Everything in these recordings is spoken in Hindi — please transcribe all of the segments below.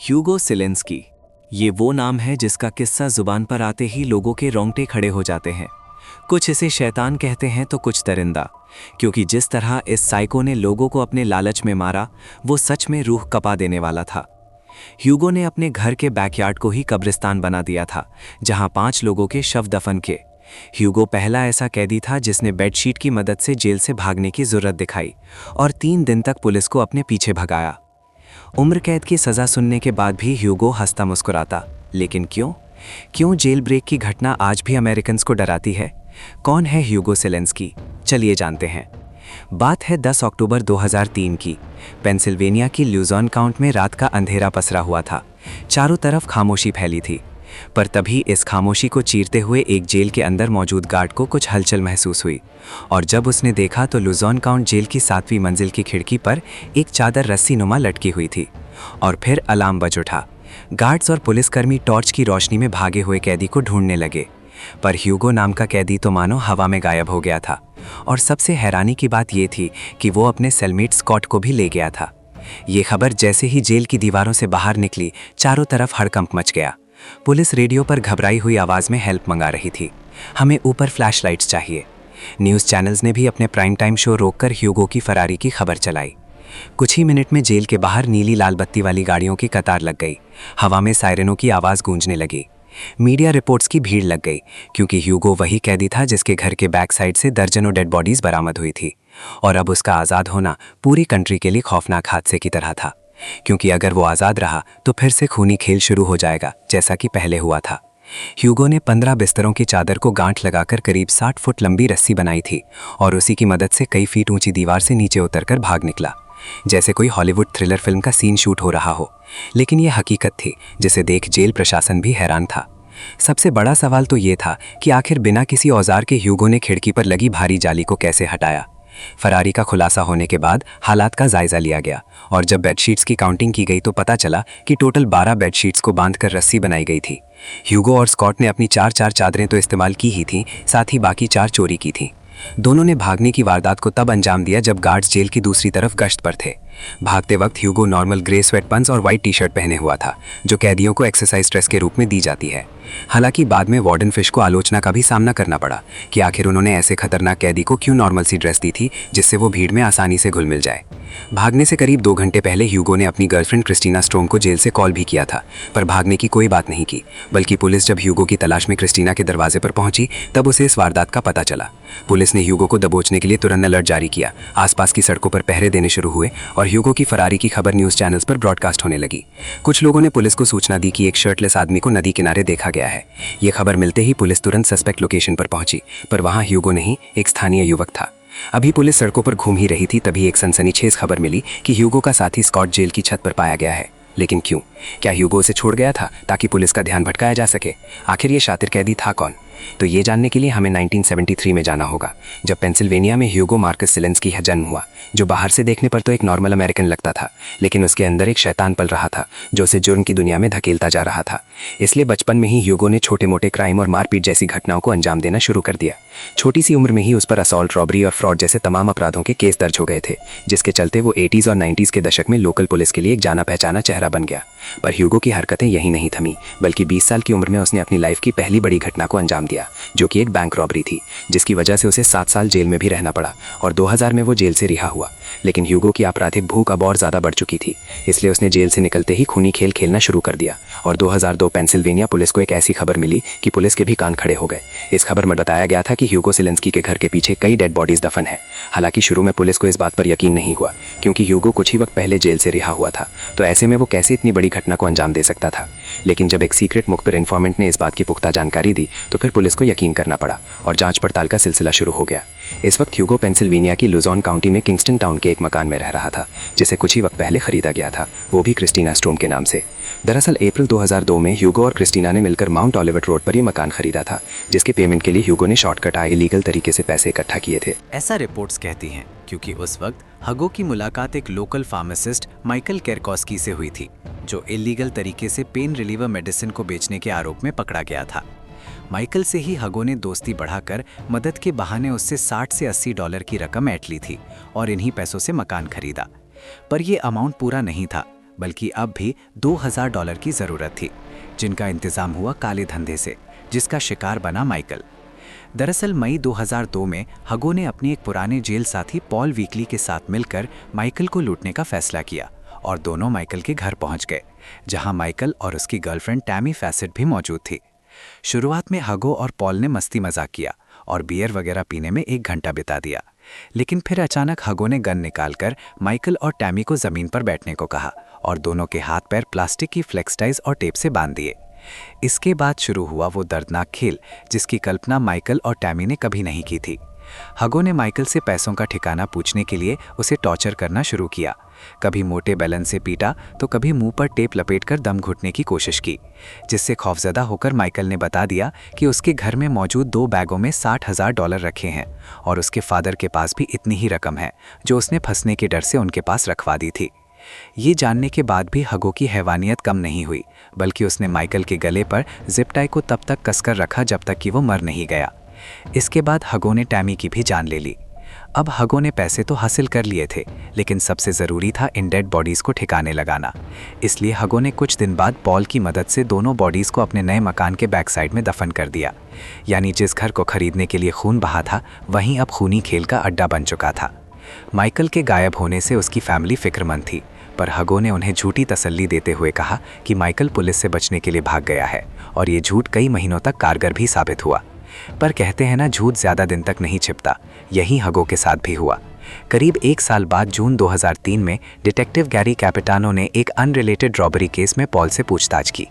ह्यूगो सेलेंस्की। ये वो नाम है जिसका किस्सा जुबान पर आते ही लोगों के रोंगटे खड़े हो जाते हैं। कुछ इसे शैतान कहते हैं तो कुछ दरिंदा, क्योंकि जिस तरह इस साइको ने लोगों को अपने लालच में मारा वो सच में रूह कपा देने वाला था। ह्यूगो ने अपने घर के बैकयार्ड को ही कब्रिस्तान बना दिया था, जहां 5 लोगों के शव दफन किए। ह्यूगो पहला ऐसा कैदी था जिसने बेडशीट की मदद से जेल से भागने की जरूरत दिखाई और 3 दिन तक पुलिस को अपने पीछे भगाया। उम्र कैद की सजा सुनने के बाद भी ह्यूगो हंसता मुस्कुराता। लेकिन क्यों जेल ब्रेक की घटना आज भी अमेरिकन्स को डराती है? कौन है ह्यूगो सेलेंस्की? चलिए जानते हैं। बात है 10 अक्टूबर 2003 की। पेंसिल्वेनिया की ल्यूजॉन काउंटी में रात का अंधेरा पसरा हुआ था। चारों तरफ खामोशी फैली थी। पर तभी इस खामोशी को चीरते हुए एक जेल के अंदर मौजूद गार्ड को कुछ हलचल महसूस हुई, और जब उसने देखा तो लुजॉन काउंटी जेल की 7वीं मंजिल की खिड़की पर एक चादर रस्सी नुमा लटकी हुई थी। और फिर अलार्म बज उठा। गार्ड्स और पुलिसकर्मी टॉर्च की रोशनी में भागे हुए कैदी को ढूंढने लगे, पर ह्यूगो नाम का कैदी तो मानो हवा में गायब हो गया था। और सबसे हैरानी की बात यह थी कि वो अपने सेलमेट स्कॉट को भी ले गया था। ये खबर जैसे ही जेल की दीवारों से बाहर निकली, चारों तरफ हड़कंप मच गया। पुलिस रेडियो पर घबराई हुई आवाज में हेल्प मंगा रही थी। हमें ऊपर फ्लैशलाइट्स चाहिए। न्यूज़ चैनल्स ने भी अपने प्राइम टाइम शो रोककर ह्यूगो की फरारी की खबर चलाई। कुछ ही मिनट में जेल के बाहर नीली लाल बत्ती वाली गाड़ियों की कतार लग गई। हवा में सायरनों की आवाज़ गूंजने लगी। मीडिया रिपोर्ट्स की भीड़ लग गई, क्योंकि ह्यूगो वही कैदी था जिसके घर के बैक साइड से दर्जनों डेड बॉडीज बरामद हुई थी। और अब उसका आज़ाद होना पूरी कंट्री के लिए खौफनाक हादसे की तरह था, क्योंकि अगर वो आज़ाद रहा तो फिर से खूनी खेल शुरू हो जाएगा, जैसा कि पहले हुआ था। ह्यूगो ने 15 बिस्तरों की चादर को गांठ लगाकर करीब 60 फुट लंबी रस्सी बनाई थी और उसी की मदद से कई फीट ऊंची दीवार से नीचे उतरकर भाग निकला, जैसे कोई हॉलीवुड थ्रिलर फिल्म का सीन शूट हो रहा हो। लेकिन यह हकीकत थी, जिसे देख जेल प्रशासन भी हैरान था। सबसे बड़ा सवाल तो ये था कि आखिर बिना किसी औजार के ह्यूगो ने खिड़की पर लगी भारी जाली को कैसे हटाया। फरारी का खुलासा होने के बाद हालात का जायजा लिया गया, और जब बेडशीट्स की काउंटिंग की गई तो पता चला कि टोटल 12 बेडशीट्स को बांधकर रस्सी बनाई गई थी। ह्यूगो और स्कॉट ने अपनी 4 चादरें तो इस्तेमाल की ही थीं, साथ ही बाकी 4 चोरी की थीं। दोनों ने भागने की वारदात को तब अंजाम दिया जब गार्ड्स जेल की दूसरी तरफ गश्त पर थे। भागते वक्त ह्यूगो नॉर्मल ग्रे स्वेट पैंट्स और वाइट टी-शर्ट पहने हुआ था, जो कैदियों को एक्सरसाइज ड्रेस के रूप में दी जाती है। हालांकि बाद में वार्डन फिश को आलोचना का भी सामना करना पड़ा कि आखिर उन्होंने ऐसे खतरनाक कैदी को क्यों नॉर्मल सी ड्रेस दी थी जिससे वो भीड़ में आसानी से घुल मिल जाए। भागने से करीब 2 घंटे पहले ह्यूगो ने अपनी गर्लफ्रेंड क्रिस्टीना स्ट्रोम को जेल से कॉल भी किया था, पर भागने की कोई बात नहीं की, बल्कि पुलिस जब ह्यूगो की तलाश में क्रिस्टीना के दरवाजे पर पहुंची तब उसे इस वारदात का पता चला। पुलिस ने ह्यूगो को दबोचने के लिए तुरंत अलर्ट जारी किया। आसपास की सड़कों पर पहरे देने शुरू हुए और ह्यूगो की फरारी की खबर न्यूज़ चैनल्स पर ब्रॉडकास्ट होने लगी। कुछ लोगों ने पुलिस को सूचना दी कि एक शर्टलेस आदमी को नदी किनारे देखा गया है। ये खबर मिलते ही पुलिस तुरंत सस्पेक्ट लोकेशन पर पहुंची, पर वहां ह्यूगो नहीं, एक स्थानीय युवक था। अभी पुलिस सड़कों पर घूम ही रही थी, तभी एक सनसनीखेज खबर मिली कि ह्यूगो का साथी स्कॉट जेल की छत पर पाया गया है। लेकिन क्यों? क्या ह्यूगो उसे छोड़ गया था ताकि पुलिस का ध्यान भटकाया जा सके? आखिर ये शातिर कैदी था कौन? तो ये जानने के लिए हमें 1973 में जाना होगा, जब पेंसिल्वेनिया में ह्यूगो मार्कस सेलेंस्की का जन्म हुआ, जो बाहर से देखने पर तो एक नॉर्मल अमेरिकन लगता था, लेकिन उसके अंदर एक शैतान पल रहा था जो उसे जुर्म की दुनिया में धकेलता जा रहा था। इसलिए बचपन में ही ह्यूगो ने छोटे मोटे क्राइम और मारपीट जैसी घटनाओं को अंजाम देना शुरू कर दिया। छोटी सी उम्र में ही उस पर असॉल्ट, रॉबरी और फ्रॉड जैसे तमाम अपराधों के केस दर्ज हो गए थे, जिसके चलते वो 80s और 90s के दशक में लोकल पुलिस के लिए एक जाना पहचाना चेहरा बन गया। पर ह्यूगो की हरकतें यही नहीं थमी, बल्कि 20 साल की उम्र में उसने अपनी लाइफ की पहली बड़ी घटना को अंजाम दिया, जो कि एक बैंक रॉबरी थी, जिसकी वजह से उसे 7 साल जेल में भी रहना पड़ा और 2000 में वो जेल से रिहा हुआ। लेकिन ह्यूगो की आपराधिक भूख अब और ज़्यादा बढ़ चुकी थी, इसलिए उसने जेल से निकलते ही खूनी खेल खेलना शुरू कर दिया। और 2002 पेंसिल्वेनिया पुलिस को एक ऐसी खबर मिली कि पुलिस के भी कान खड़े हो गए। इस खबर में बताया गया था कि ह्यूगो सेलेंस्की के घर के पीछे कई डेड बॉडीज दफन है। हालांकि शुरू में पुलिस को इस बात पर यकीन नहीं हुआ, क्योंकि ह्यूगो कुछ ही वक्त पहले जेल से रिहा हुआ था, तो ऐसे में वो कैसे इतनी बड़ी घटना को अंजाम दे सकता था। लेकिन जब एक सीक्रेट मुखबिर इन्फॉर्मेंट ने इस बात की पुख्ता जानकारी दी तो फिर पुलिस को यकीन करना पड़ा और जांच पड़ताल का सिलसिला शुरू हो गया। इस वक्त ह्यूगो पेंसिल्वेनिया की लुजॉन काउंटी में किंगस्टन टाउन के एक मकान में रह रहा था, जिसे कुछ ही वक्त पहले खरीदा गया था, वो भी क्रिस्टीना स्ट्रोम के नाम से। दरअसल अप्रैल 2002 में ह्यूगो और क्रिस्टीना ने मिलकर माउंट ऑलिवेट रोड पर यह मकान खरीदा था, जिसके पेमेंट के लिए ह्यूगो ने शॉर्टकट इलीगल तरीके से पैसे इकट्ठा किए थे। ऐसा रिपोर्ट्स कहती हैं, क्योंकि उस वक्त हगो की मुलाकात एक लोकल फार्मासिस्ट माइकल केरकॉस्की से हुई थी, जो इलीगल तरीके से पेन रिलीवर मेडिसिन को बेचने के आरोप में पकड़ा गया था। माइकल से ही हगो ने दोस्ती बढ़ाकर मदद के बहाने उससे 60 से $80 की रकम ऐंठ ली थी और इन्हीं पैसों से मकान खरीदा। पर यह अमाउंट पूरा नहीं था। बल्कि अब भी $2000 की ज़रूरत थी, जिनका इंतज़ाम हुआ काले धंधे से, जिसका शिकार बना माइकल। दरअसल मई 2002 में हगो ने अपने एक पुराने जेल साथी पॉल वीकली के साथ मिलकर माइकल को लूटने का फैसला किया और दोनों माइकल के घर पहुंच गए, जहां माइकल और उसकी गर्लफ्रेंड टैमी फैसेट भी मौजूद थी। शुरुआत में हगो और पॉल ने मस्ती मजाक किया और बियर वगैरह पीने में 1 घंटा बिता दिया, लेकिन फिर अचानक हगो ने गन निकालकर माइकल और टैमी को जमीन पर बैठने को कहा और दोनों के हाथ पैर प्लास्टिक की फ्लेक्स टाइज और टेप से बांध दिए। इसके बाद शुरू हुआ वो दर्दनाक खेल जिसकी कल्पना माइकल और टैमी ने कभी नहीं की थी। हगो ने माइकल से पैसों का ठिकाना पूछने के लिए उसे टॉर्चर करना शुरू किया। कभी मोटे बेलन से पीटा तो कभी मुंह पर टेप लपेटकर दम घुटने की कोशिश की, जिससे खौफजदा होकर माइकल ने बता दिया कि उसके घर में मौजूद 2 बैगों में $60,000 रखे हैं और उसके फादर के पास भी इतनी ही रकम है जो उसने फंसने के डर से उनके पास रखवा दी थी। ये जानने के बाद भी हगो की हैवानियत कम नहीं हुई, बल्कि उसने माइकल के गले पर जिप टाई को तब तक कसकर रखा जब तक कि वो मर नहीं गया। इसके बाद हगो ने टैमी की भी जान ले ली। अब हगो ने पैसे तो हासिल कर लिए थे, लेकिन सबसे ज़रूरी था इन डेड बॉडीज़ को ठिकाने लगाना। इसलिए हगो ने कुछ दिन बाद पॉल की मदद से दोनों बॉडीज़ को अपने नए मकान के बैक साइड में दफन कर दिया। यानी जिस घर को खरीदने के लिए खून बहा था, वहीं अब खूनी खेल का अड्डा बन चुका था। माइकल के गायब होने से उसकी फैमिली फिक्रमंद थी, पर हगो ने उन्हें झूठी तसल्ली देते हुए कहा कि माइकल पुलिस से बचने के लिए भाग गया है, और ये झूठ कई महीनों तक कारगर भी साबित हुआ। पर कहते हैं ना, झूठ ज़्यादा दिन तक नहीं छिपता। यही हगो के साथ भी हुआ। करीब 1 साल बाद जून 2003 में डिटेक्टिव गैरी कैपिटानो ने एक अनरिलेटेड रॉबरी केस में पॉल से पूछताछ की।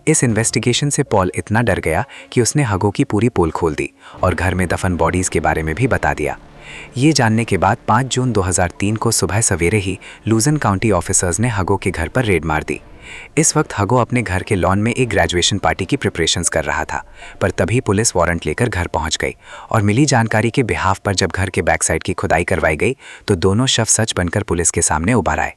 इस इन्वेस्टिगेशन से पॉल इतना डर गया कि उसने हगो की पूरी पोल खोल दी और घर में दफन बॉडीज़ के बारे में भी बता दिया। ये जानने के बाद 5 जून 2003 को सुबह सवेरे ही लूजन काउंटी ऑफिसर्स ने हगो के घर पर रेड मार दी। इस वक्त हगो अपने घर के लॉन में एक ग्रेजुएशन पार्टी की प्रिपरेशंस कर रहा था, पर तभी पुलिस वारंट लेकर घर पहुंच गई और मिली जानकारी के बिहाफ पर जब घर के बैक साइड की खुदाई करवाई गई तो दोनों शव सच बनकर पुलिस के सामने उभर आए।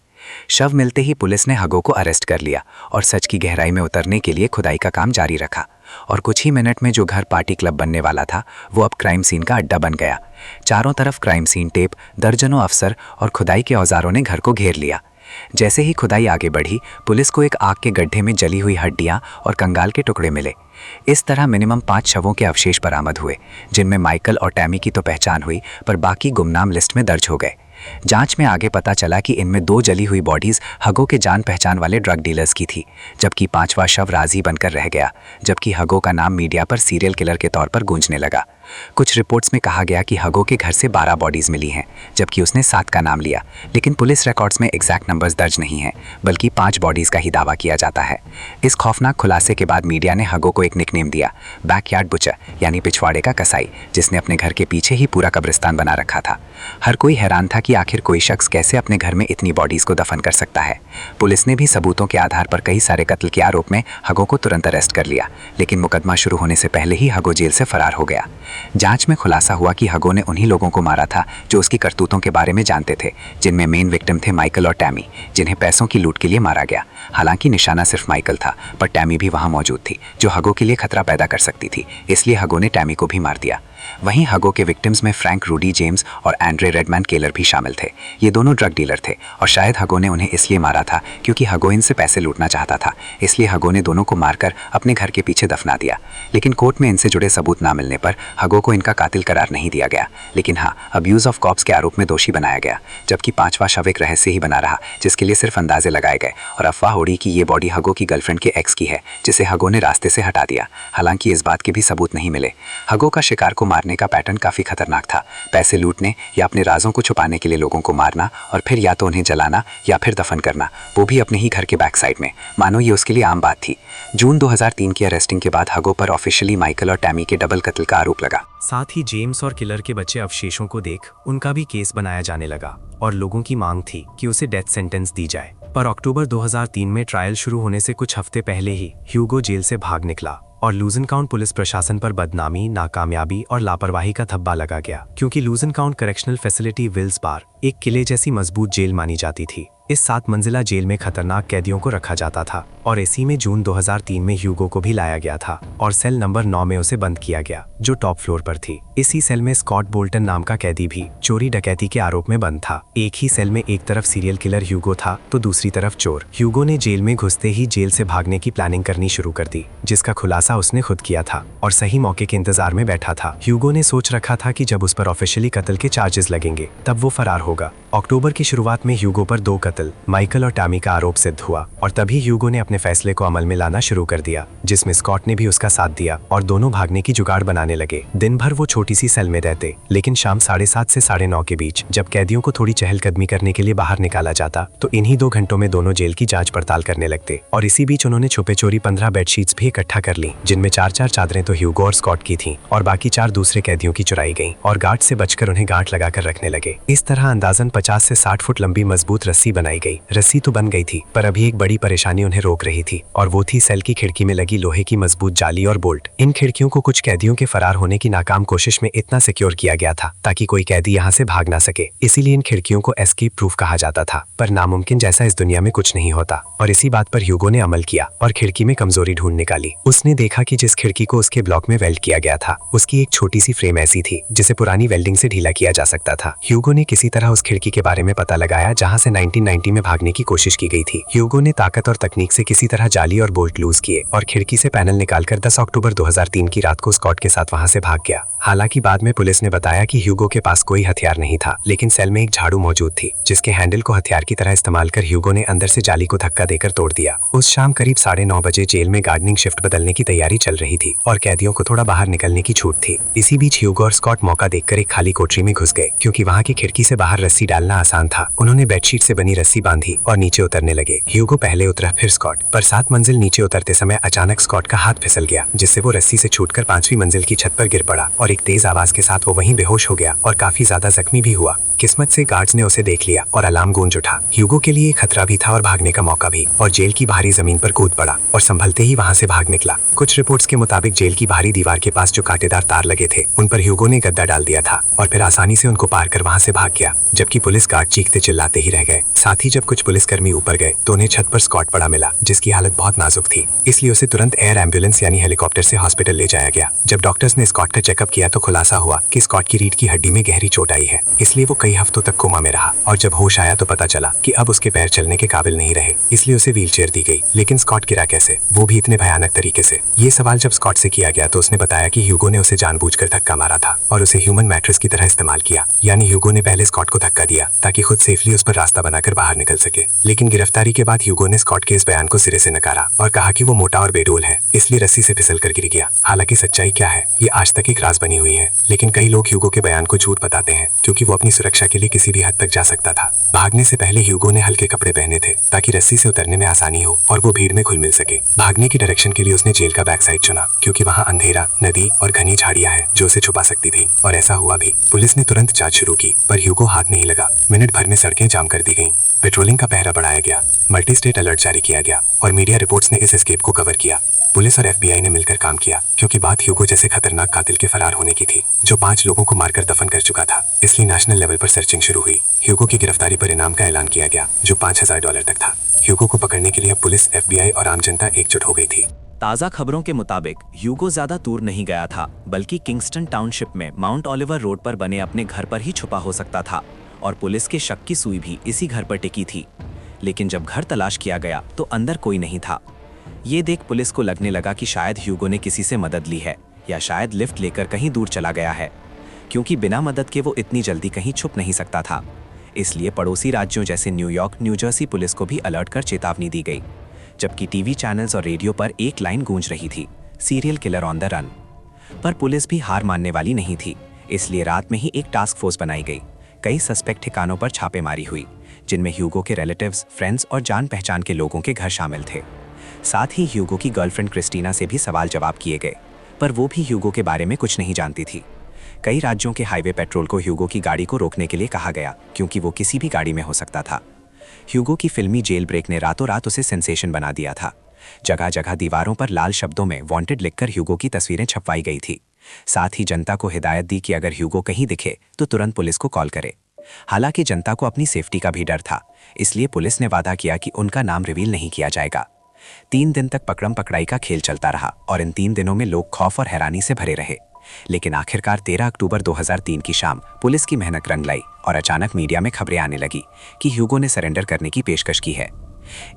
शव मिलते ही पुलिस ने हगो को अरेस्ट कर लिया और सच की गहराई में उतरने के लिए खुदाई का काम जारी रखा। और कुछ ही मिनट में जो घर पार्टी क्लब बनने वाला था, वो अब क्राइम सीन का अड्डा बन गया। चारों तरफ क्राइम सीन टेप, दर्जनों अफसर और खुदाई के औजारों ने घर को घेर लिया। जैसे ही खुदाई आगे बढ़ी, पुलिस को एक आग के गड्ढे में जली हुई हड्डियां और कंगाल के टुकड़े मिले। इस तरह मिनिमम 5 शवों के अवशेष बरामद हुए, जिनमें माइकल और टैमी की तो पहचान हुई, पर बाकी गुमनाम लिस्ट में दर्ज हो गए। जांच में आगे पता चला कि इनमें 2 जली हुई बॉडीज हगो के जान पहचान वाले ड्रग डीलर्स की थी, जबकि 5वां शव राजी बनकर रह गया, जबकि हगो का नाम मीडिया पर सीरियल किलर के तौर पर गूंजने लगा। कुछ रिपोर्ट्स में कहा गया कि हगो के घर से 12 बॉडीज मिली हैं, जबकि उसने 7 का नाम लिया, लेकिन पुलिस रिकॉर्ड्स में एग्जैक्ट नंबर्स दर्ज नहीं हैं, बल्कि 5 बॉडीज का ही दावा किया जाता है। इस खौफनाक खुलासे के बाद मीडिया ने हगो को एक निकनेम दिया, बैकयार्ड बुचर, यानी पिछवाड़े का कसाई, जिसने अपने घर के पीछे ही पूरा कब्रिस्तान बना रखा था। हर कोई हैरान था कि आखिर कोई शख्स कैसे अपने घर में इतनी बॉडीज को दफन कर सकता है। पुलिस ने भी सबूतों के आधार पर कई सारे कत्ल के आरोप में हगो को तुरंत अरेस्ट कर लिया, लेकिन मुकदमा शुरू होने से पहले ही हगो जेल से फरार हो गया। जांच में खुलासा हुआ कि हगो ने उन्हीं लोगों को मारा था जो उसकी करतूतों के बारे में जानते थे, जिनमें मेन विक्टिम थे माइकल और टैमी, जिन्हें पैसों की लूट के लिए मारा गया। हालांकि निशाना सिर्फ माइकल था, पर टैमी भी वहां मौजूद थी, जो हगो के लिए खतरा पैदा कर सकती थी, इसलिए हगो ने टैमी को भी मार दिया। वहीं हगो के विक्टिम्स में फ्रैंक रूडी जेम्स और एंड्रे रेडमैन केलर भी शामिल थे। ये दोनों ड्रग डीलर थे और शायद हगो ने उन्हें इसलिए मारा था क्योंकि हगो इनसे पैसे लूटना चाहता था, इसलिए हगो ने दोनों को मारकर अपने घर के पीछे दफना दिया। लेकिन कोर्ट में इनसे जुड़े सबूत ना मिलने पर हगो को इनका कातिल करार नहीं दिया गया, लेकिन हाँ, अब्यूज ऑफ कॉप्स के आरोप में दोषी बनाया गया। जबकि 5वां शव एक रहस्य ही बना रहा, जिसके लिए सिर्फ अंदाजे लगाए गए और अफवाह उड़ी कि ये बॉडी हगो की गर्लफ्रेंड के एक्स की है, जिसे हगो ने रास्ते से हटा दिया। हालांकि इस बात के भी सबूत नहीं मिले। हगो का शिकार को मारने का पैटर्न काफी खतरनाक था, पैसे लूटने या अपने राजों को छुपाने के लिए लोगों को मारना और फिर या तो उन्हें जलाना या फिर दफन करना, वो भी अपने ही घर के बैक साइड में, मानो ये उसके लिए आम बात थी। जून 2003 की अरेस्टिंग के बाद हगो पर ऑफिशियली माइकल और टैमी के डबल कत्ल का आरोप लगा। साथ ही जेम्स और किलर के बचे अवशेषों को देख उनका भी केस बनाया जाने लगा और लोगों की मांग थी कि उसे डेथ सेंटेंस दी जाए। पर अक्टूबर 2003 में ट्रायल शुरू होने से कुछ हफ्ते पहले ही ह्यूगो जेल से भाग निकला और लूजन काउंट पुलिस प्रशासन पर बदनामी, नाकामयाबी और लापरवाही का धब्बा लगा गया, क्योंकि लूजन काउंट करेक्शनल फैसिलिटी विल्स बार एक किले जैसी मजबूत जेल मानी जाती थी। इस 7 मंजिला जेल में खतरनाक कैदियों को रखा जाता था और इसी में जून 2003 में ह्यूगो को भी लाया गया था और सेल नंबर 9 में उसे बंद किया गया, जो टॉप फ्लोर पर थी। इसी सेल में स्कॉट बोल्टन नाम का कैदी भी चोरी डकैती के आरोप में बंद था। एक ही सेल में एक तरफ सीरियल किलर ह्यूगो था तो दूसरी तरफ चोर। ह्यूगो ने जेल में घुसते ही जेल से भागने की प्लानिंग करनी शुरू कर दी, जिसका खुलासा उसने खुद किया था और सही मौके के इंतजार में बैठा था। ह्यूगो ने सोच रखा था कि जब उस पर ऑफिशियली कत्ल के चार्जेस लगेंगे तब वो फरार होगा। अक्टूबर की शुरुआत में ह्यूगो पर 2 कत्ल, माइकल और टैमी का आरोप सिद्ध हुआ और तभी ह्यूगो ने अपने फैसले को अमल में लाना शुरू कर दिया, जिसमें स्कॉट ने भी उसका साथ दिया और दोनों भागने की जुगाड़ बनाने लगे। दिन भर वो छोटी सी सेल में रहते, लेकिन शाम 7:30 से 9:30 के बीच जब कैदियों को थोड़ी चहलकदमी करने के लिए बाहर निकाला जाता तो इन्हीं 2 घंटों में दोनों जेल की जांच पड़ताल करने लगते। और इसी बीच उन्होंने छुपे चोरी 15 बेडशीट्स भी इकट्ठा कर ली, जिनमें 4-4 चादरें तो ह्यूगो और स्कॉट की थीं और बाकी 4 दूसरे कैदियों की चुराई गईं और गार्ड से बचकर उन्हें गांठ लगाकर रखने लगे। इस तरह अंदाजन 50 से 60 फुट लंबी मजबूत रस्सी बनाई गई। रस्सी तो बन गई थी, पर अभी एक बड़ी परेशानी उन्हें रोक रही थी और वो थी सेल की खिड़की में लगी लोहे की मजबूत जाली और बोल्ट। इन खिड़कियों को कुछ कैदियों के फरार होने की नाकाम कोशिश में इतना सिक्योर किया गया था ताकि कोई कैदी यहाँ से भाग ना सके। इसीलिए इन खिड़कियों को एस्केप प्रूफ कहा जाता था। पर नामुमकिन जैसा इस दुनिया में कुछ नहीं होता और इसी बात पर ह्यूगो ने अमल किया और खिड़की में कमजोरी ढूंढ निकाली। उसने देखा कि जिस खिड़की को उसके ब्लॉक में वेल्ड किया गया था उसकी एक छोटी सी फ्रेम ऐसी थी जिसे पुरानी वेल्डिंग से ढीला किया जा सकता था। ह्यूगो ने किसी तरह उस खिड़की के बारे में पता लगाया जहाँ से 1990 में भागने की कोशिश की गई थी। ह्यूगो ने ताकत और तकनीक से किसी तरह जाली और बोल्ट लूज किए और खिड़की से पैनल निकालकर 10 अक्टूबर 2003 की रात को स्कॉट के साथ वहां से भाग गया। हालांकि बाद में पुलिस ने बताया कि ह्यूगो के पास कोई हथियार नहीं था, लेकिन सेल में एक झाड़ू मौजूद थी जिसके हैंडल को हथियार की तरह इस्तेमाल कर ह्यूगो ने अंदर से जाली को धक्का देकर तोड़ दिया। उस शाम करीब 9:30 बजे जेल में गार्डनिंग शिफ्ट बदलने की तैयारी चल रही थी और कैदियों को थोड़ा बाहर निकलने की छूट थी। इसी बीच ह्यूगो और स्कॉट मौका देखकर एक खाली कोठरी में घुस गए, क्योंकि वहां की खिड़की से बाहर रस्सी डालना आसान था। उन्होंने बेडशीट से बनी रस्सी बांधी और नीचे उतरने लगे। ह्यूगो पहले उतरा, फिर स्कॉट। पर 7 मंजिल नीचे उतरते समय अचानक स्कॉट का हाथ फिसल गया, जिससे वो रस्सी से छूटकर 5वीं मंजिल की छत पर गिर पड़ा और एक तेज आवाज के साथ वो वहीं बेहोश हो गया और काफी ज्यादा जख्मी भी हुआ। किस्मत से गार्ड्स ने उसे देख लिया और अलार्म गूंज उठा। ह्यूगो के लिए खतरा भी था और भागने का मौका भी, और जेल की बाहरी जमीन पर कूद पड़ा और संभलते ही वहां से भाग निकला। कुछ रिपोर्ट्स के मुताबिक जेल की बाहरी दीवार के पास जो कांटेदार तार लगे थे उन पर ह्यूगो ने गद्दा डाल दिया था और फिर आसानी से उनको पार कर वहां से भाग गया, जबकि पुलिस गार्ड चीखते चिल्लाते ही रह गए। साथ ही जब कुछ पुलिसकर्मी ऊपर गए तो उन्हें छत पर स्कॉट पड़ा मिला, जिसकी हालत बहुत नाजुक थी, इसलिए उसे तुरंत एयर एम्बुलेंस यानी हेलीकॉप्टर से हॉस्पिटल ले जाया गया। जब डॉक्टर्स ने स्कॉट का चेकअप किया तो खुलासा हुआ कि स्कॉट की रीढ़ की हड्डी में गहरी चोट आई है, इसलिए वो कई हफ्तों तक कोमा में रहा और जब होश आया तो पता चला कि अब उसके पैर चलने के काबिल नहीं रहे, इसलिए उसे व्हीलचेयर दी गई। लेकिन स्कॉट गिरा कैसे, वो भी इतने भयानक तरीके से? ये सवाल जब स्कॉट से किया गया तो उसने बताया कि ह्यूगो ने उसे जानबूझकर धक्का मारा था और उसे ह्यूमन मैट्रेस की तरह इस्तेमाल किया, यानी ह्यूगो ने पहले स्कॉट को धक्का दिया ताकि खुद सेफली उस पर रास्ता बनाकर बाहर निकल सके। लेकिन गिरफ्तारी के बाद ह्यूगो ने स्कॉट के इस बयान को सिरे से नकारा और कहा कि वो मोटा और बेडोल है, इसलिए रस्सी से फिसल कर गिर गया। हालांकि सच्चाई क्या है ये आज तक एक राज बनी हुई है, लेकिन कई लोग ह्यूगो के बयान को झूठ बताते हैं क्योंकि वो अपनी सुरक्षा के लिए किसी भी हद तक जा सकता था। भागने से पहले ह्यूगो ने हल्के कपड़े पहने थे ताकि रस्सी से उतरने में आसानी हो और वो भीड़ में घुल मिल सके। भागने की डायरेक्शन के लिए उसने जेल का बैक साइड चुना क्योंकि वहाँ अंधेरा, नदी और घनी झाड़ियां हैं जो उसे छुपा सकती थी, और ऐसा हुआ भी। पुलिस ने तुरंत जांच शुरू की पर ह्यूगो हाथ नहीं लगा। मिनट भर में सड़कें जाम कर दी गईं, पेट्रोलिंग का पहरा बढ़ाया गया, मल्टी स्टेट अलर्ट जारी किया गया और मीडिया रिपोर्ट्स ने इस एस्केप को कवर किया। पुलिस और FBI ने मिलकर काम किया क्योंकि बात ह्यूगो जैसे खतरनाक कातिल के फरार होने की थी जो 5 लोगों को मारकर दफन कर चुका था, इसलिए नेशनल लेवल पर सर्चिंग शुरू हुई। ह्यूगो की गिरफ्तारी पर इनाम का ऐलान किया गया जो $5000 तक था। ह्यूगो को पकड़ने के लिए अब पुलिस, FBI और आम जनता एकजुट हो गई थी। ताज़ा खबरों के मुताबिक ह्यूगो ज्यादा दूर नहीं गया था, बल्कि किंगस्टन टाउनशिप में माउंट ओलिवर रोड पर बने अपने घर पर ही छुपा हो सकता था और पुलिस के शक की सुई भी इसी घर पर टिकी थी। लेकिन जब घर तलाश किया गया तो अंदर कोई नहीं था। ये देख पुलिस को लगने लगा कि शायद ह्यूगो ने किसी से मदद ली है या शायद लिफ्ट लेकर कहीं दूर चला गया है, क्योंकि बिना मदद के वो इतनी जल्दी कहीं छुप नहीं सकता था। इसलिए पड़ोसी राज्यों जैसे न्यूयॉर्क, न्यू जर्सी पुलिस को भी अलर्ट कर चेतावनी दी गई, जबकि टीवी चैनल्स और रेडियो पर एक लाइन गूंज रही थी, serial killer on the run. पर पुलिस भी हार मानने वाली नहीं थी, इसलिए रात में ही एक टास्क फोर्स बनाई गई। कई सस्पेक्ट ठिकानों पर छापेमारी हुई, जिनमें ह्यूगो के रिलेटिव्स, फ्रेंड्स और जान पहचान के लोगों के घर शामिल थे। साथ ही ह्यूगो की गर्लफ्रेंड क्रिस्टीना से भी सवाल जवाब किए गए, पर वो भी ह्यूगो के बारे में कुछ नहीं जानती थी। कई राज्यों के हाईवे पेट्रोल को ह्यूगो की गाड़ी को रोकने के लिए कहा गया, क्योंकि वो किसी भी गाड़ी में हो सकता था। ह्यूगो की फिल्मी जेल ब्रेक ने रातों रात उसे सेंसेशन बना दिया था। जगह जगह दीवारों पर लाल शब्दों में वांटेड लिखकर ह्यूगो की तस्वीरें छपवाई गई थी। साथ ही जनता को हिदायत दी कि अगर ह्यूगो कहीं दिखे तो तुरंत पुलिस को कॉल करे। हालांकि जनता को अपनी सेफ्टी का भी डर था, इसलिए पुलिस ने वादा किया कि उनका नाम रिवील नहीं किया जाएगा। 3 दिन तक पकड़म पकड़ाई का खेल चलता रहा और इन 3 दिनों में लोग खौफ और हैरानी से भरे रहे। लेकिन आखिरकार 13 अक्टूबर 2003 की शाम पुलिस की मेहनत रंग लाई और अचानक मीडिया में खबरें आने लगी कि ह्यूगो ने सरेंडर करने की पेशकश की है।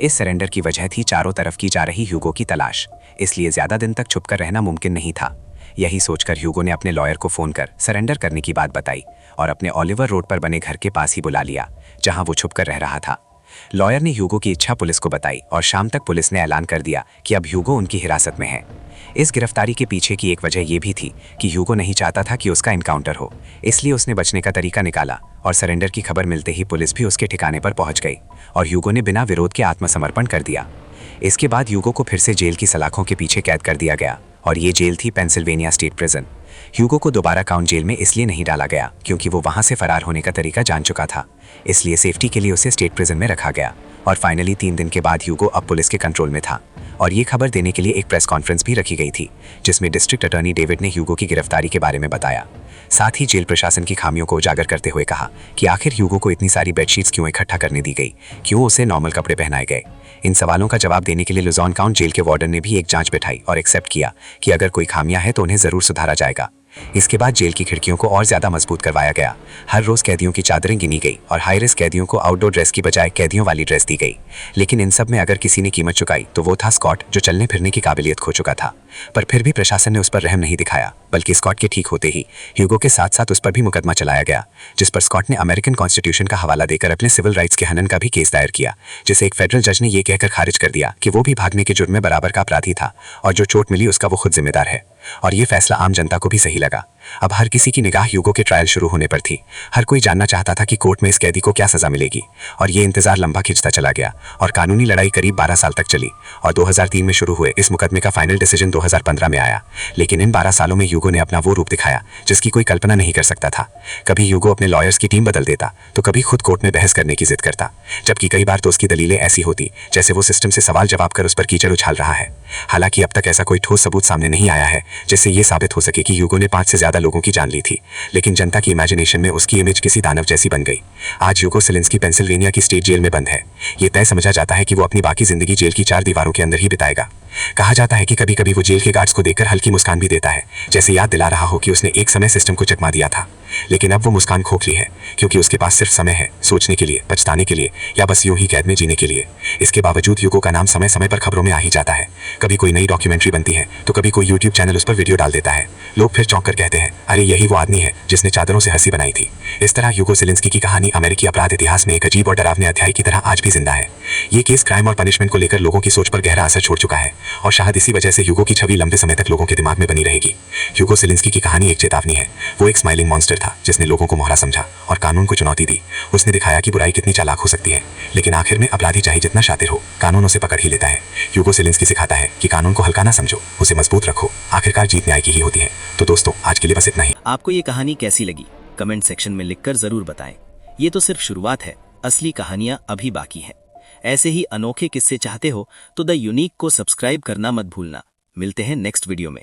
इस सरेंडर की वजह थी चारों तरफ की जा रही ह्यूगो की तलाश, इसलिए ज्यादा दिन तक छुपकर रहना मुमकिन नहीं था। यही सोचकर ह्यूगो ने अपने लॉयर को फोन कर सरेंडर करने की बात बताई और अपने ओलिवर रोड पर बने घर के पास ही बुला लिया, जहां वो छुपकर रह रहा था। लॉयर ने ह्यूगो की इच्छा पुलिस को बताई और शाम तक पुलिस ने ऐलान कर दिया कि अब ह्यूगो उनकी हिरासत में है। इस गिरफ्तारी के पीछे की एक वजह यह भी थी कि ह्यूगो नहीं चाहता था कि उसका इनकाउंटर हो, इसलिए उसने बचने का तरीका निकाला और सरेंडर की खबर मिलते ही पुलिस भी उसके ठिकाने पर पहुंच गई और ह्यूगो ने बिना विरोध के आत्मसमर्पण कर दिया। इसके बाद ह्यूगो को फिर से जेल की सलाखों के पीछे कैद कर दिया गया और ये जेल थी पेंसिल्वेनिया स्टेट प्रिजन। ह्यूगो को दोबारा काउंट जेल में इसलिए नहीं डाला गया क्योंकि वो वहां से फरार होने का तरीका जान चुका था, इसलिए सेफ्टी के लिए उसे स्टेट प्रिजन में रखा गया। और फाइनली 3 दिन के बाद ह्यूगो अब पुलिस के कंट्रोल में था और ये खबर देने के लिए एक प्रेस कॉन्फ्रेंस भी रखी गई थी, जिसमें डिस्ट्रिक्ट अटॉर्नी डेविड ने ह्यूगो की गिरफ्तारी के बारे में बताया। साथ ही जेल प्रशासन की खामियों को उजागर करते हुए कहा कि आखिर ह्यूगो को इतनी सारी बेडशीट्स क्यों इकट्ठा करने दी गई, क्यों उसे नॉर्मल कपड़े पहनाए गए। इन सवालों का जवाब देने के लिए लुजॉन काउंटी जेल के वार्डन ने भी एक जांच बैठाई और एक्सेप्ट किया कि अगर कोई खामियां हैं तो उन्हें जरूर सुधारा जाएगा। इसके बाद जेल की खिड़कियों को और ज्यादा मजबूत करवाया गया। हर रोज कैदियों की चादरें गिनी गई और हाई रिस्क कैदियों को आउटडोर ड्रेस की बजाय कैदियों वाली ड्रेस दी गई। लेकिन इन सब में अगर किसी ने कीमत चुकाई तो वो था स्कॉट, जो चलने फिरने की काबिलियत खो चुका था। पर फिर भी प्रशासन ने उस पर रहम नहीं दिखाया, बल्कि स्कॉट के ठीक होते ही ह्यूगो के साथ साथ उस पर भी मुकदमा चलाया गया, जिस पर स्कॉट ने अमेरिकन कॉन्स्टिट्यूशन का हवाला देकर अपने सिविल राइट्स के हनन का भी केस दायर किया, जिसे एक फेडरल जज ने यह कहकर खारिज कर दिया कि वो भी भागने के जुर्म में बराबर का अपराधी था और जो चोट मिली उसका वो खुद जिम्मेदार है। और ये फैसला आम जनता को भी सही लगा। अब हर किसी की निगाह ह्यूगो के ट्रायल शुरू होने पर थी। हर कोई जानना चाहता था कि कोर्ट में इस कैदी को क्या सजा मिलेगी और ये इंतजार लंबा खिंचता चला गया और कानूनी लड़ाई करीब 12 साल तक चली और 2003 में शुरू हुए इस मुकदमे का फाइनल डिसीजन 2015 में आया। लेकिन इन 12 सालों में ह्यूगो ने अपना वो रूप दिखाया जिसकी कोई कल्पना नहीं कर सकता था। कभी ह्यूगो अपने लॉयर्स की टीम बदल देता तो कभी खुद कोर्ट में बहस करने की जिद करता, जबकि कई बार तो उसकी दलीलें ऐसी होती जैसे वो सिस्टम से सवाल जवाब कर उस पर कीचड़ उछाल रहा है। हालांकि अब तक ऐसा कोई ठोस सबूत सामने नहीं आया है जिससे ये साबित हो सके कि ह्यूगो ने 5 से ज्यादा लोगों की जान ली थी, लेकिन जनता की इमेजिनेशन में उसकी इमेज किसी दानव जैसी बन गई। आज ह्यूगो सेलेंस्की पेंसिल्वेनिया की स्टेट जेल में बंद है। ये तय समझा जाता है कि वो अपनी बाकी जिंदगी जेल की 4 दीवारों के अंदर ही बिताएगा। कहा जाता है कि कभी कभी वो जेल के गार्ड्स को देखकर हल्की मुस्कान भी देता है, जैसे याद दिला रहा हो कि उसने एक समय सिस्टम को चकमा दिया था। लेकिन अब वो मुस्कान खोखली है, क्योंकि उसके पास सिर्फ समय है सोचने के लिए, पछताने के लिए या बस यूं ही कैद में जीने के लिए। इसके बावजूद ह्यूगो का नाम समय समय पर खबरों में आ ही जाता है। कभी कोई नई डॉक्यूमेंट्री बनती है तो कभी कोई यूट्यूब चैनल उस पर वीडियो डाल देता है। लोग फिर चौंक कर कहते हैं, अरे यही वो आदमी है जिसने चादरों से हंसी बनाई थी। इस तरह ह्यूगो सेलेंस्की की कहानी अमेरिकी अपराध इतिहास में एक अजीब और डरावने अध्याय की तरह आज भी जिंदा है। ये केस क्राइम और पनिशमेंट को लेकर लोगों की सोच पर गहरा असर छोड़ चुका है और शायद इसी वजह से ह्यूगो की छवि लंबे समय तक लोगों के दिमाग में बनी रहेगी। ह्यूगो सेलेंस्की की कहानी एक चेतावनी है। वो एक स्माइलिंग मॉन्स्टर था जिसने लोगों को मोहरा समझा और कानून को चुनौती दी। उसने दिखाया कि बुराई कितनी चालाक हो सकती है, लेकिन आखिर में अपराधी चाहे जितना शातिर हो, कानून उसे पकड़ ही लेता है। ह्यूगो सेलेंस्की सिखाता है कि कानून को हल्का ना समझो, उसे मजबूत रखो, आखिरकार जीत न्याय की ही होती है। तो दोस्तों, आज के लिए बस इतना ही। आपको ये कहानी कैसी लगी कमेंट सेक्शन में लिखकर जरूर बताएं। ये तो सिर्फ शुरुआत है, असली कहानियां अभी बाकी है। ऐसे ही अनोखे किस्से चाहते हो तो द यूनिक को सब्सक्राइब करना मत भूलना। मिलते हैं नेक्स्ट वीडियो में।